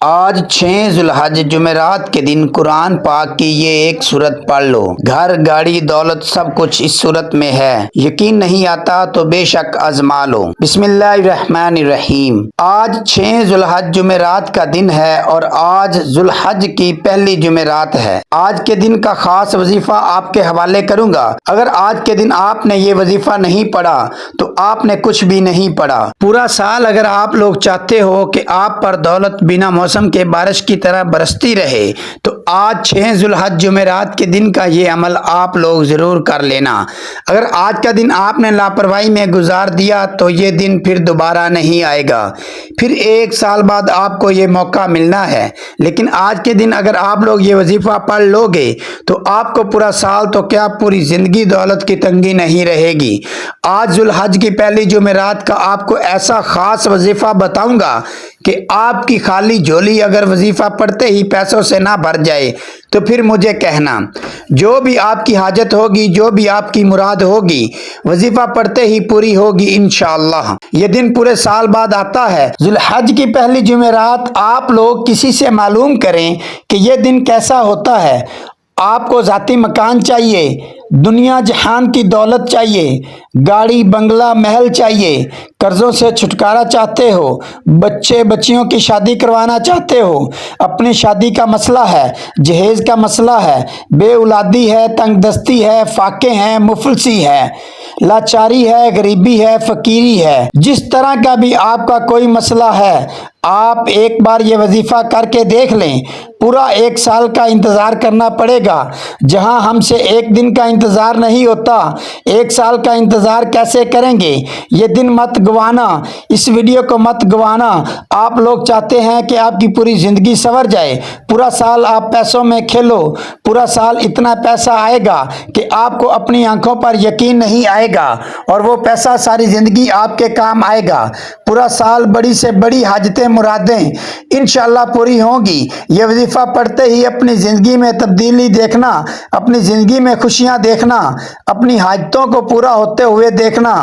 آج 6 ذوالحج جمعرات کے دن قرآن پاک کی یہ ایک سورت پڑھ لو۔ گھر گاڑی دولت سب کچھ اس سورت میں ہے۔ یقین نہیں آتا تو بے شک آزما لو۔ بسم اللہ الرحمن الرحیم۔ آج 6 ذوالحج جمعرات کا دن ہے اور آج ذوالحج کی پہلی جمعرات ہے۔ آج کے دن کا خاص وظیفہ آپ کے حوالے کروں گا۔ اگر آج کے دن آپ نے یہ وظیفہ نہیں پڑھا تو آپ نے کچھ بھی نہیں پڑھا۔ پورا سال اگر آپ لوگ چاہتے ہو کہ آپ پر دولت بنا موسم کے بارش کی طرح برستی رہے تو آج 6 ذوالحج جمعرات کے دن کا یہ عمل آپ لوگ ضرور کر لینا۔ اگر آج کا دن آپ نے لاپرواہی میں گزار دیا تو یہ دن پھر دوبارہ نہیں آئے گا۔ پھر 1 سال بعد آپ کو یہ موقع ملنا ہے، لیکن آج کے دن اگر آپ لوگ یہ وظیفہ پڑھ لو گے تو آپ کو پورا سال تو کیا پوری زندگی دولت کی تنگی نہیں رہے گی۔ آج ذوالحج کی پہلی جمعرات کا آپ کو ایسا خاص وظیفہ بتاؤں گا کہ آپ کی خالی جھولی اگر وظیفہ پڑھتے ہی پیسوں سے نہ بھر جائے تو پھر مجھے کہنا۔ جو بھی آپ کی حاجت ہوگی، جو بھی آپ کی مراد ہوگی، وظیفہ پڑھتے ہی پوری ہوگی انشاءاللہ۔ یہ دن پورے سال بعد آتا ہے۔ ذوالحج کی پہلی جمعرات آپ لوگ کسی سے معلوم کریں کہ یہ دن کیسا ہوتا ہے۔ آپ کو ذاتی مکان چاہیے، دنیا جہان کی دولت چاہیے، گاڑی بنگلہ محل چاہیے، قرضوں سے چھٹکارا چاہتے ہو، بچے بچیوں کی شادی کروانا چاہتے ہو، اپنی شادی کا مسئلہ ہے، جہیز کا مسئلہ ہے، بے اولادی ہے، تنگ دستی ہے، فاقے ہیں، مفلسی ہے، لاچاری ہے، غریبی ہے، فقیری ہے، جس طرح کا بھی آپ کا کوئی مسئلہ ہے، آپ ایک بار یہ وظیفہ کر کے دیکھ لیں۔ پورا 1 سال کا انتظار کرنا پڑے گا، جہاں ہم سے 1 دن کا انتظار نہیں ہوتا۔ 1 سال کا انتظار کیسے کریں گے؟ یہ دن مت گوانا، اس ویڈیو کو مت گوانا۔ آپ لوگ چاہتے ہیں کہ آپ کی پوری زندگی سنور جائے، پورا سال آپ پیسوں میں کھیلو، پورا سال اتنا پیسہ آئے گا کہ آپ کو اپنی آنکھوں پر یقین نہیں آئے گا اور وہ پیسہ ساری زندگی آپ کے کام آئے گا۔ پورا سال بڑی سے بڑی حاجتیں مرادیں انشاءاللہ پوری ہوں گی۔ یہ وظیفہ پڑھتے ہی اپنی زندگی میں تبدیلی دیکھنا، اپنی زندگی میں خوشیاں دیکھنا، اپنی حاجتوں کو پورا ہوتے ہوئے دیکھنا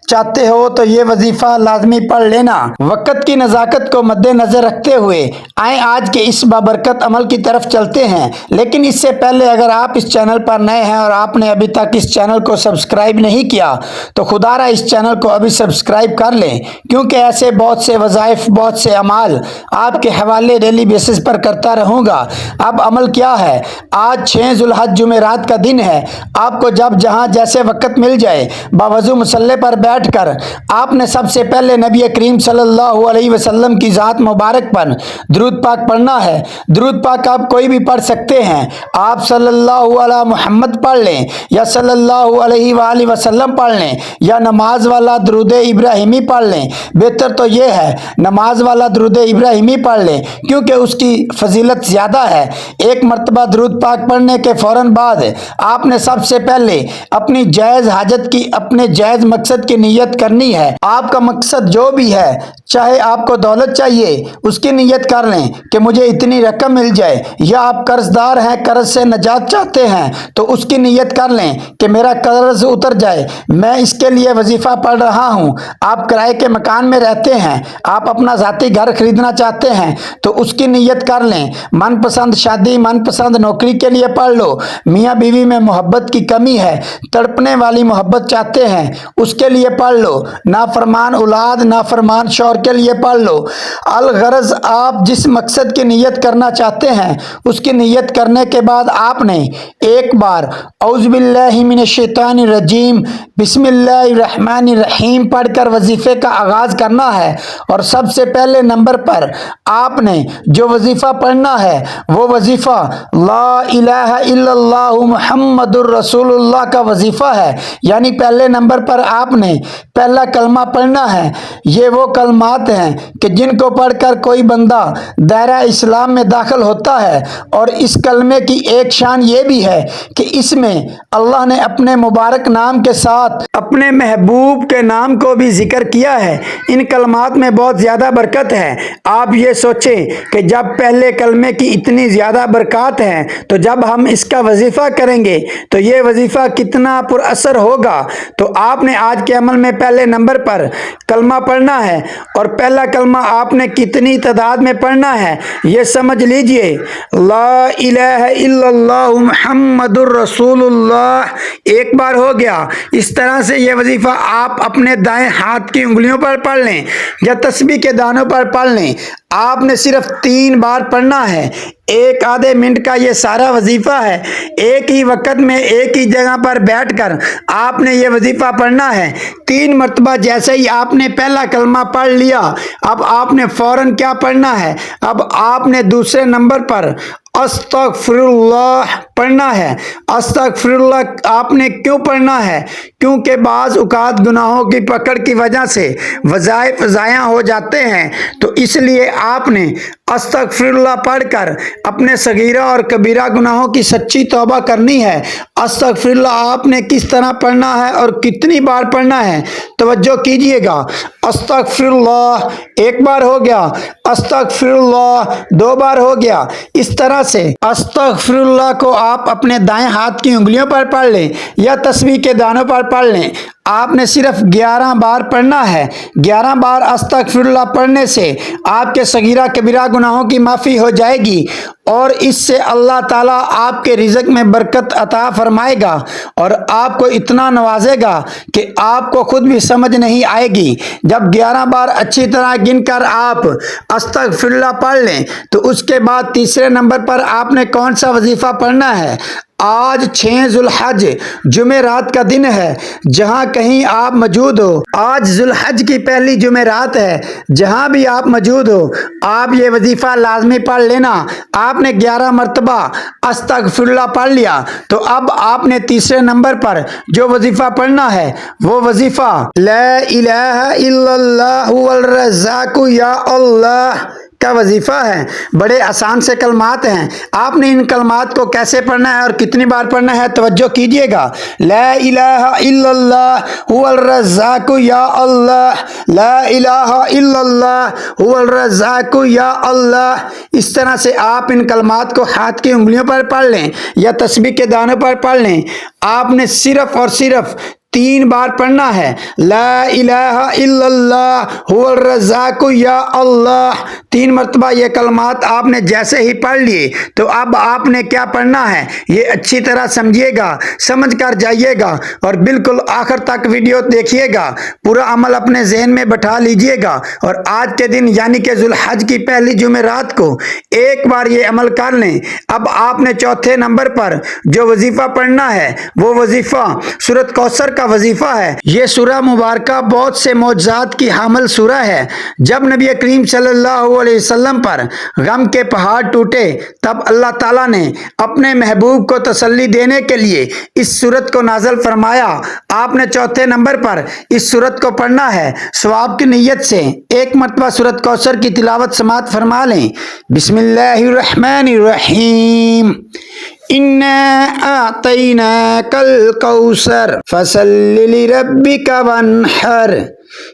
چاہتے ہو تو یہ وظیفہ لازمی پڑھ لینا۔ وقت کی نزاکت کو مد نظر رکھتے ہوئے آئیں آج کے اس بابرکت عمل کی طرف چلتے ہیں، لیکن اس سے پہلے اگر آپ اس چینل پر نئے ہیں اور آپ نے ابھی تک اس چینل کو سبسکرائب نہیں کیا تو خدا را اس چینل کو ابھی سبسکرائب کر لیں، کیونکہ ایسے بہت سے وظائف، بہت سے اعمال آپ کے حوالے ڈیلی بیسس پر کرتا رہوں گا۔ اب عمل کیا ہے؟ آج 6 ذوالحج جمعرات کا دن ہے۔ آپ کو جب جہاں جیسے وقت مل جائے باوضو مصلی پر بیٹھ کر آپ نے سب سے پہلے نبی کریم صلی اللہ علیہ وسلم کی ذات مبارک پر درود پاک پڑھنا ہے۔ درود پاک آپ کوئی بھی پڑھ سکتے ہیں۔ آپ صلی اللہ علیہ محمد پڑھ لیں یا صلی اللہ علیہ وآلہ وسلم پڑھ لیں یا نماز والا درود ابراہیمی پڑھ لیں۔ بہتر تو یہ ہے نماز والا درود ابراہیمی پڑھ لیں کیونکہ اس کی فضیلت زیادہ ہے۔ ایک مرتبہ درود پاک پڑھنے کے فوراً بعد آپ نے سب سے پہلے اپنی جائز حاجت کی، اپنے جائز مقصد کی نیت کرنی ہے۔ آپ کا مقصد جو بھی ہے، چاہے آپ کو دولت چاہیے، اس کی نیت کر لیں کہ مجھے اتنی رقم مل جائے، یا آپ قرض دار ہیں، قرض سے نجات چاہتے ہیں تو اس کی نیت کر لیں کہ میرا قرض اتر جائے، میں اس کے لیے وظیفہ پڑھ رہا ہوں۔ آپ کرائے کے مکان میں رہتے ہیں، آپ اپنا ذاتی گھر خریدنا چاہتے ہیں تو اس کی نیت کر لیں۔ من پسند شادی، من پسند نوکری کے لیے پڑھ لو۔ میاں بیوی میں محبت کی کمی ہے، تڑپنے والی محبت چاہتے ہیں، اس کے لیے پڑھ لو۔ نافرمان اولاد، نافرمان شوہر کے لیے پڑھ لو۔ الغرض آپ جس مقصد کی نیت کرنا چاہتے ہیں اس کی نیت کرنے کے بعد آپ نے ایک بار اعوذ باللہ من الشیطان الرجیم بسم اللہ الرحمن الرحیم پڑھ کر وظیفے کا آغاز کرنا ہے، اور سب سے پہلے نمبر پر آپ نے جو وظیفہ پڑھنا ہے وہ وظیفہ لا الہ الا اللہ محمد الرسول اللہ کا وظیفہ ہے، یعنی پہلے نمبر پر آپ نے پہلا کلمہ پڑھنا ہے۔ یہ وہ کلمات ہیں کہ جن کو پڑھ کر کوئی بندہ دائرہ اسلام میں داخل ہوتا ہے، اور اس کلمے کی ایک شان یہ بھی ہے کہ اس میں اللہ نے اپنے مبارک نام کے ساتھ اپنے محبوب کے نام کو بھی ذکر کیا ہے۔ ان کلمات میں بہت زیادہ برکت ہے آپ یہ سوچیں کہ جب پہلے کلمے کی اتنی زیادہ برکات ہیں تو جب ہم اس کا وظیفہ کریں گے تو یہ وظیفہ کتنا پر اثر ہوگا۔ تو آپ نے آج کے عمل میں پہلے نمبر پر کلمہ پڑھنا ہے، اور پہلا کلمہ آپ نے کتنی تعداد میں پڑھنا ہے یہ سمجھ لیجئے۔ لا الہ الا اللہ محمد الرسول اللہ ایک بار ہو گیا۔ اس طرح سے یہ وظیفہ آپ اپنے دائیں ہاتھ کی انگلیوں پر پڑھ لیں یا تسبیح کے دانوں پر پڑھ لیں۔ آپ نے صرف 3 بار پڑھنا ہے۔ ایک آدھے منٹ کا یہ سارا وظیفہ ہے۔ ایک ہی وقت میں ایک ہی جگہ پر بیٹھ کر آپ نے یہ وظیفہ پڑھنا ہے 3 مرتبہ۔ جیسے ہی آپ نے پہلا کلمہ پڑھ لیا، اب آپ نے فوراً کیا پڑھنا ہے؟ اب آپ نے دوسرے نمبر پر استغفر اللہ پڑھنا ہے۔ استغفر اللہ آپ نے کیوں پڑھنا ہے؟ کیونکہ بعض اوقات گناہوں کی پکڑ کی وجہ سے وظائف ضائع ہو جاتے ہیں، تو اس لیے آپ نے استغفر اللہ پڑھ کر اپنے صغیرہ اور کبیرہ گناہوں کی سچی توبہ کرنی ہے۔ استغفر اللہ آپ نے کس طرح پڑھنا ہے اور کتنی بار پڑھنا ہے؟ توجہ کیجئے گا۔ استغفر اللہ ایک بار ہو گیا، استغفر اللہ 2 بار ہو گیا۔ اس طرح سے استغفر اللہ کو آپ اپنے دائیں ہاتھ کی انگلیوں پر پڑھ لیں یا تسبیح کے دانوں پر پڑھ لیں۔ آپ نے صرف 11 بار پڑھنا ہے۔ 11 بار استغفر اللہ پڑھنے سے آپ کے صغیرہ کبیرہ گناہوں کی معافی ہو جائے گی، اور اس سے اللہ تعالیٰ آپ کے رزق میں برکت عطا فرمائے گا اور آپ کو اتنا نوازے گا کہ آپ کو خود بھی سمجھ نہیں آئے گی۔ جب 11 بار اچھی طرح گن کر آپ استغفر اللہ پڑھ لیں تو اس کے بعد تیسرے نمبر پر آپ نے کون سا وظیفہ پڑھنا ہے؟ آج 6 ذو الحج جمعرات کا دن ہے، جہاں کہیں آپ موجود ہو۔ آج ذو الحج کی پہلی جمعرات ہے، جہاں بھی آپ موجود ہو آپ یہ وظیفہ لازمی پڑھ لینا۔ آپ نے 11 مرتبہ استغفر اللہ پڑھ لیا، تو اب آپ نے تیسرے نمبر پر جو وظیفہ پڑھنا ہے وہ وظیفہ لا الہ الا اللہ الرزاق یا اللہ کا وظیفہ ہے۔ بڑے آسان سے کلمات ہیں۔ آپ نے ان کلمات کو کیسے پڑھنا ہے اور کتنی بار پڑھنا ہے توجہ کیجئے گا۔ لا الہ الا اللہ هو الرزاق یا اللہ، لا الہ الا اللہ هو الرزاق یا اللہ۔ اس طرح سے آپ ان کلمات کو ہاتھ کی انگلیوں پر پڑھ لیں یا تسبیح کے دانوں پر پڑھ لیں۔ آپ نے صرف اور صرف 3 بار پڑھنا ہے۔ لا الہ الا اللہ هو الرزاق یا اللہ 3 مرتبہ یہ کلمات آپ نے جیسے ہی پڑھ لیے تو اب آپ نے کیا پڑھنا ہے یہ اچھی طرح سمجھیے گا، سمجھ کر جائیے گا اور بالکل آخر تک ویڈیو دیکھیے گا۔ پورا عمل اپنے ذہن میں بٹھا لیجئے گا، اور آج کے دن یعنی کہ ذو الحج کی پہلی جمعرات کو ایک بار یہ عمل کر لیں۔ اب آپ نے چوتھے نمبر پر جو وظیفہ پڑھنا ہے وہ وظیفہ سورۃ کوثر کا وظیفہ ہے۔ یہ سورہ مبارکہ بہت سے معجزات کی حامل سورہ ہے۔ جب نبی کریم صلی اللہ علیہ وسلم پر غم کے پہاڑ ٹوٹے تب اللہ تعالیٰ نے اپنے محبوب کو تسلی دینے کے لیے اس سورت کو نازل فرمایا۔ آپ نے چوتھے نمبر پر اس سورت کو پڑھنا ہے۔ ثواب کی نیت سے ایک مرتبہ سورۃ کوثر کی تلاوت سماعت فرما لیں۔ بسم اللہ الرحمن الرحیم، اِنَّا أَعْطَيْنَاكَ الْكَوْثَرَ فَصَلِّ لِرَبِّكَ وَانْحَرْ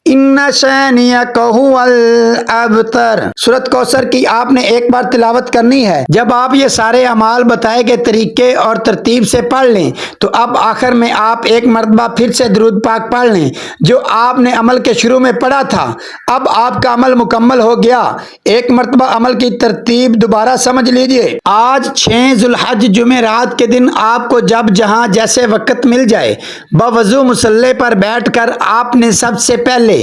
اِنَّ شَانِئَكَ هُوَ الْأَبْتَرُ۔ سورۃ کوثر کی آپ نے ایک بار تلاوت کرنی ہے۔ جب آپ یہ سارے اعمال بتائے گئے طریقے اور ترتیب سے پڑھ لیں تو اب آخر میں آپ ایک مرتبہ پھر سے درود پاک پڑھ لیں جو آپ نے عمل کے شروع میں پڑھا تھا۔ اب آپ کا عمل مکمل ہو گیا۔ ایک مرتبہ عمل کی ترتیب دوبارہ سمجھ لیجئے۔ آج 6 ذو الحج جمعرات کے دن آپ کو جب جہاں جیسے وقت مل جائے بوضو مصلی پر بیٹھ کر آپ نے سب سے پہلے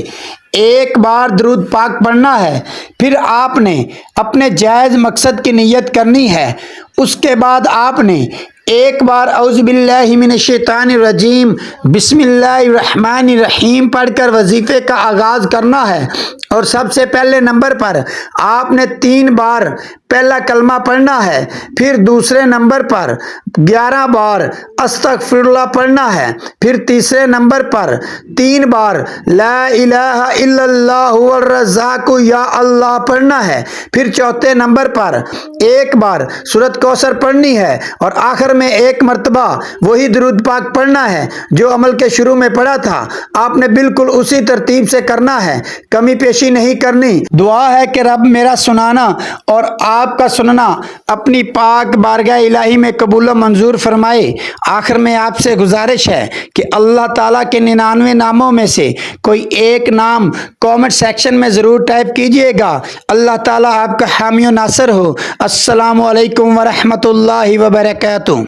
ایک بار درود پاک پڑھنا ہے، پھر آپ نے اپنے جائز مقصد کی نیت کرنی ہے۔ اس کے بعد آپ نے ایک بار اعوذ باللہ من الشیطان الرجیم بسم اللہ الرحمن الرحیم پڑھ کر وظیفے کا آغاز کرنا ہے، اور سب سے پہلے نمبر پر آپ نے 3 بار پہلا کلمہ پڑھنا ہے، پھر دوسرے نمبر پر 11 بار استغفر اللہ پڑھنا ہے، پھر تیسرے نمبر پر 3 بار لا الہ الا اللہ الرزاق یا اللہ پڑھنا ہے، پھر چوتھے نمبر پر ایک بار سورت کوثر پڑھنی ہے اور آخر میں ایک مرتبہ وہی درود پاک پڑھنا ہے جو عمل کے شروع میں پڑھا تھا۔ آپ نے بالکل اسی ترتیب سے کرنا ہے، کمی پیشی نہیں کرنی۔ دعا ہے کہ رب میرا سنانا اور آپ کا سننا اپنی پاک بارگاہ الہی میں قبول و منظور فرمائے۔ آخر میں آپ سے گزارش ہے کہ اللہ تعالیٰ کے 99 ناموں میں سے کوئی ایک نام کامنٹ سیکشن میں ضرور ٹائپ کیجئے گا۔ اللہ تعالیٰ آپ کا حامی و ناصر ہو۔ السلام علیکم ورحمۃ اللہ وبرکاتہ۔